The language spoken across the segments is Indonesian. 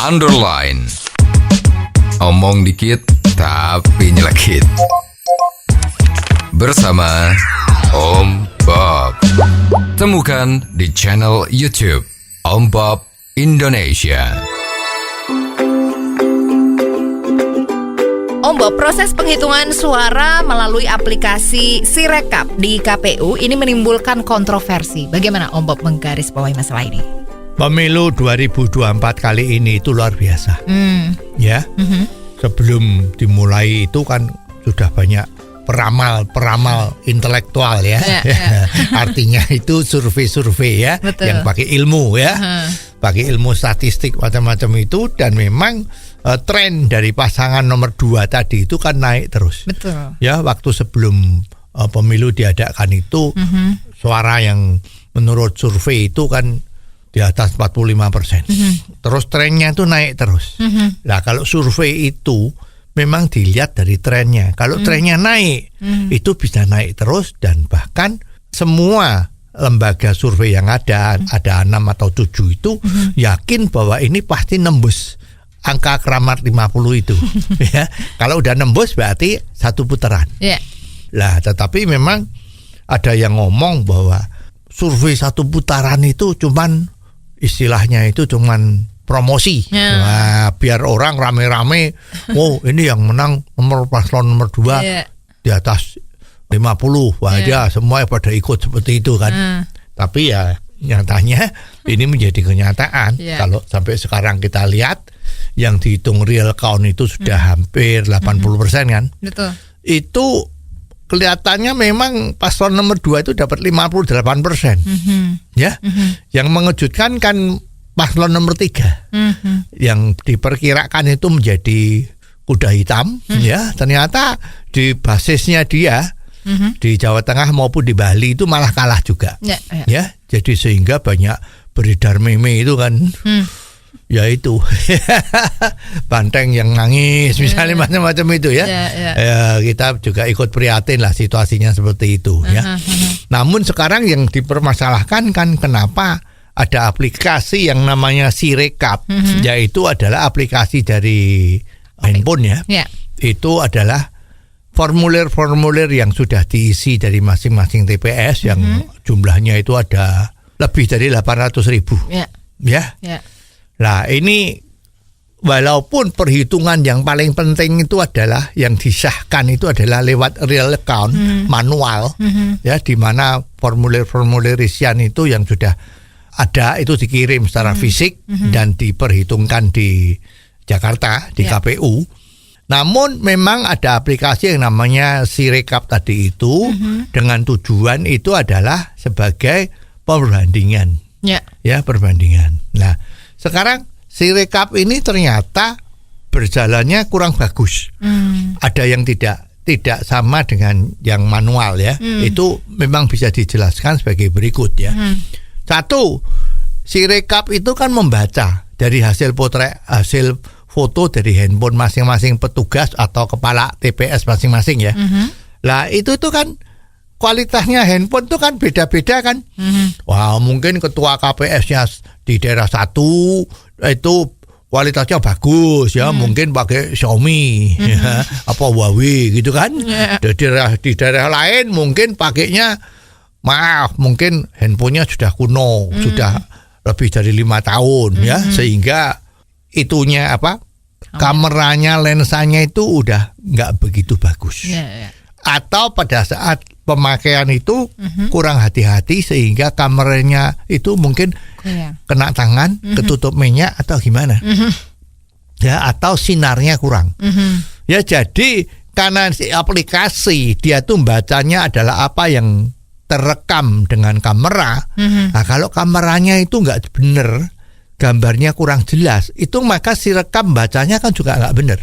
underline. Omong dikit tapi nyelekit. Bersama Om Bob. Temukan di channel YouTube Om Bob Indonesia. Om Bob, proses penghitungan suara melalui aplikasi Sirekap di KPU ini menimbulkan kontroversi. Bagaimana Om Bob menggarisbawahi masalah ini? Pemilu 2024 kali ini itu luar biasa. Ya. Sebelum dimulai itu kan sudah banyak peramal intelektual ya. Artinya itu survei-survei ya. Betul. Yang pakai ilmu ya. Pakai ilmu statistik macam-macam itu, dan memang tren dari pasangan nomor 2 tadi itu kan naik terus. Betul. Ya, waktu sebelum pemilu diadakan itu suara yang menurut survei itu kan di atas 45%. Terus trennya itu naik terus. Nah, kalau survei itu memang dilihat dari trennya. Kalau trennya naik, itu bisa naik terus, dan bahkan semua lembaga survei yang ada 6 atau 7 itu yakin bahwa ini pasti nembus angka keramat 50 itu. Ya. Kalau udah nembus berarti satu putaran. Yeah. Lah, tetapi memang ada yang ngomong bahwa survei satu putaran itu cuman istilahnya itu cuman promosi. Nah, biar orang rame-rame, oh ini yang menang nomor paslon nomor 2 di atas 50. Wah, dia semua pada ikut seperti itu kan. Tapi ya nyatanya ini menjadi kenyataan. Kalau sampai sekarang kita lihat yang dihitung real count itu sudah hampir 80% kan. Betul. Itu kelihatannya memang paslon nomor 2 itu dapat 58%. Ya. Yang mengejutkan kan paslon nomor 3. Yang diperkirakan itu menjadi kuda hitam, ya. Ternyata di basisnya dia di Jawa Tengah maupun di Bali itu malah kalah juga. Ya. Jadi sehingga banyak beredar meme itu kan. Ya itu banteng yang nangis misalnya macam-macam itu ya. Ya, kita juga ikut prihatin lah situasinya seperti itu ya. Namun sekarang yang dipermasalahkan kan kenapa ada aplikasi yang namanya Sirekap, yaitu adalah aplikasi dari handphone ya. Itu adalah formulir-formulir yang sudah diisi dari masing-masing TPS yang jumlahnya itu ada lebih dari 800.000. Ya. Nah, ini walaupun perhitungan yang paling penting itu adalah yang disahkan itu adalah lewat real count manual, ya, di mana formulir-formulir isian itu yang sudah ada itu dikirim secara fisik dan diperhitungkan di Jakarta di KPU. Namun memang ada aplikasi yang namanya Sirekap tadi itu dengan tujuan itu adalah sebagai perbandingan. Ya, perbandingan. Nah, sekarang Sirekap ini ternyata berjalannya kurang bagus. Ada yang tidak sama dengan yang manual ya. Itu memang bisa dijelaskan sebagai berikut ya. Satu, Sirekap itu kan membaca dari hasil foto dari handphone masing-masing petugas atau kepala TPS masing-masing ya. Lah itu tuh kan kualitasnya handphone tuh kan beda-beda kan. Wah, mungkin ketua KPS-nya di daerah 1 itu kualitasnya bagus ya, mungkin pakai Xiaomi ya, apa Huawei gitu kan. Di daerah lain mungkin pakainya mungkin handphonenya sudah kuno, sudah lebih dari 5 tahun ya, sehingga itunya kameranya, lensanya itu udah nggak begitu bagus. Atau pada saat pemakaian itu kurang hati-hati sehingga kameranya itu mungkin kena tangan, ketutup minyak atau gimana. Ya, atau sinarnya kurang. Ya, jadi karena si aplikasi dia tuh bacanya adalah apa yang terekam dengan kamera. Nah, kalau kameranya itu nggak bener, gambarnya kurang jelas, itu maka si rekam bacanya kan juga nggak bener.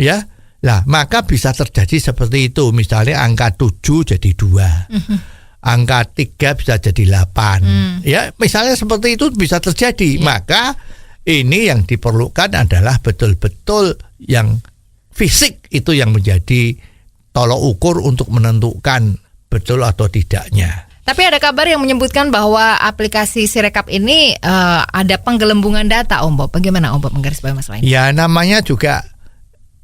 Ya. Lah, maka bisa terjadi seperti itu. Misalnya angka 7 jadi 2. Angka 3 bisa jadi 8. Ya, misalnya seperti itu bisa terjadi. Maka ini yang diperlukan adalah betul-betul yang fisik itu yang menjadi tolok ukur untuk menentukan betul atau tidaknya. Tapi ada kabar yang menyebutkan bahwa aplikasi Sirekap ini ada penggelembungan data, Om Bob. Bagaimana Om Bob menggarisbawahi masalah ini? Ya namanya juga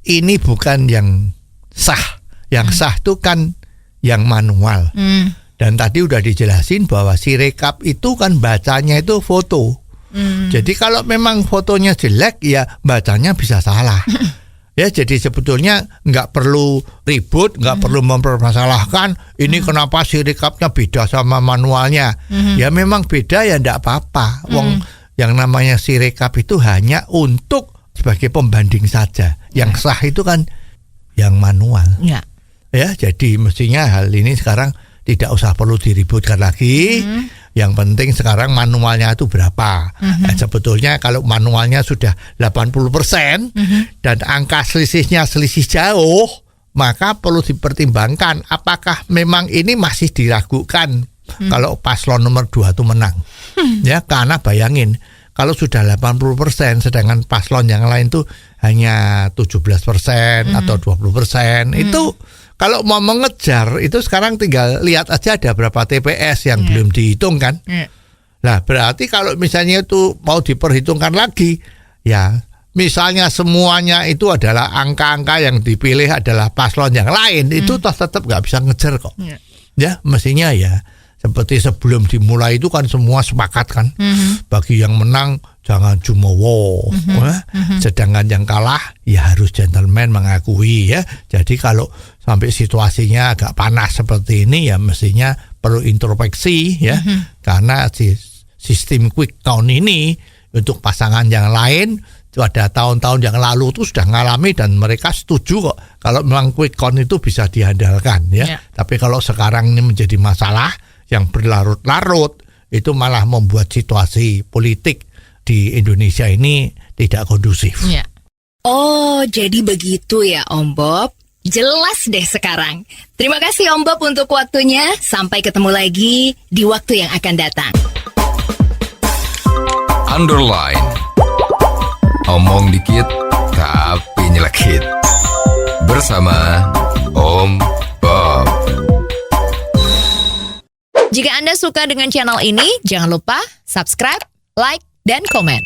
ini bukan yang sah. Yang sah itu kan yang manual. Dan tadi udah dijelasin bahwa Sirekap itu kan bacanya itu foto. Jadi kalau memang fotonya jelek ya bacanya bisa salah. Ya jadi sebetulnya nggak perlu ribut, nggak perlu mempermasalahkan ini kenapa Sirekapnya beda sama manualnya. Ya memang beda ya nggak apa-apa. Wong yang namanya Sirekap itu hanya untuk sebagai pembanding saja. Yang sah itu kan yang manual. Ya jadi mestinya hal ini sekarang tidak usah perlu diributkan lagi. Yang penting sekarang manualnya itu berapa. Sebetulnya kalau manualnya sudah 80% dan angka selisih jauh, maka perlu dipertimbangkan apakah memang ini masih diragukan kalau paslon nomor 2 itu menang. Ya, karena bayangin kalau sudah 80% sedangkan paslon yang lain tuh hanya 17% atau 20%, itu kalau mau mengejar itu sekarang tinggal lihat aja ada berapa TPS yang belum dihitung kan. Nah berarti kalau misalnya itu mau diperhitungkan lagi, ya misalnya semuanya itu adalah angka-angka yang dipilih adalah paslon yang lain, itu tetap nggak bisa ngejar kok. Ya mestinya ya seperti sebelum dimulai itu kan semua sepakat kan, bagi yang menang jangan jumowo, sedangkan yang kalah ya harus gentleman mengakui ya. Jadi kalau sampai situasinya agak panas seperti ini ya mestinya perlu introspeksi ya, karena sistem quick count ini untuk pasangan yang lain itu ada tahun-tahun yang lalu itu sudah ngalami dan mereka setuju kok kalau memang quick count itu bisa diandalkan ya. Tapi kalau sekarang ini menjadi masalah yang berlarut-larut, itu malah membuat situasi politik di Indonesia ini tidak kondusif. Oh, jadi begitu ya Om Bob. Jelas deh sekarang. Terima kasih Om Bob untuk waktunya. Sampai ketemu lagi di waktu yang akan datang. Underline. Omong dikit tapi nyelekit. Bersama Om Bob. Jika Anda suka dengan channel ini, jangan lupa subscribe, like, dan komen.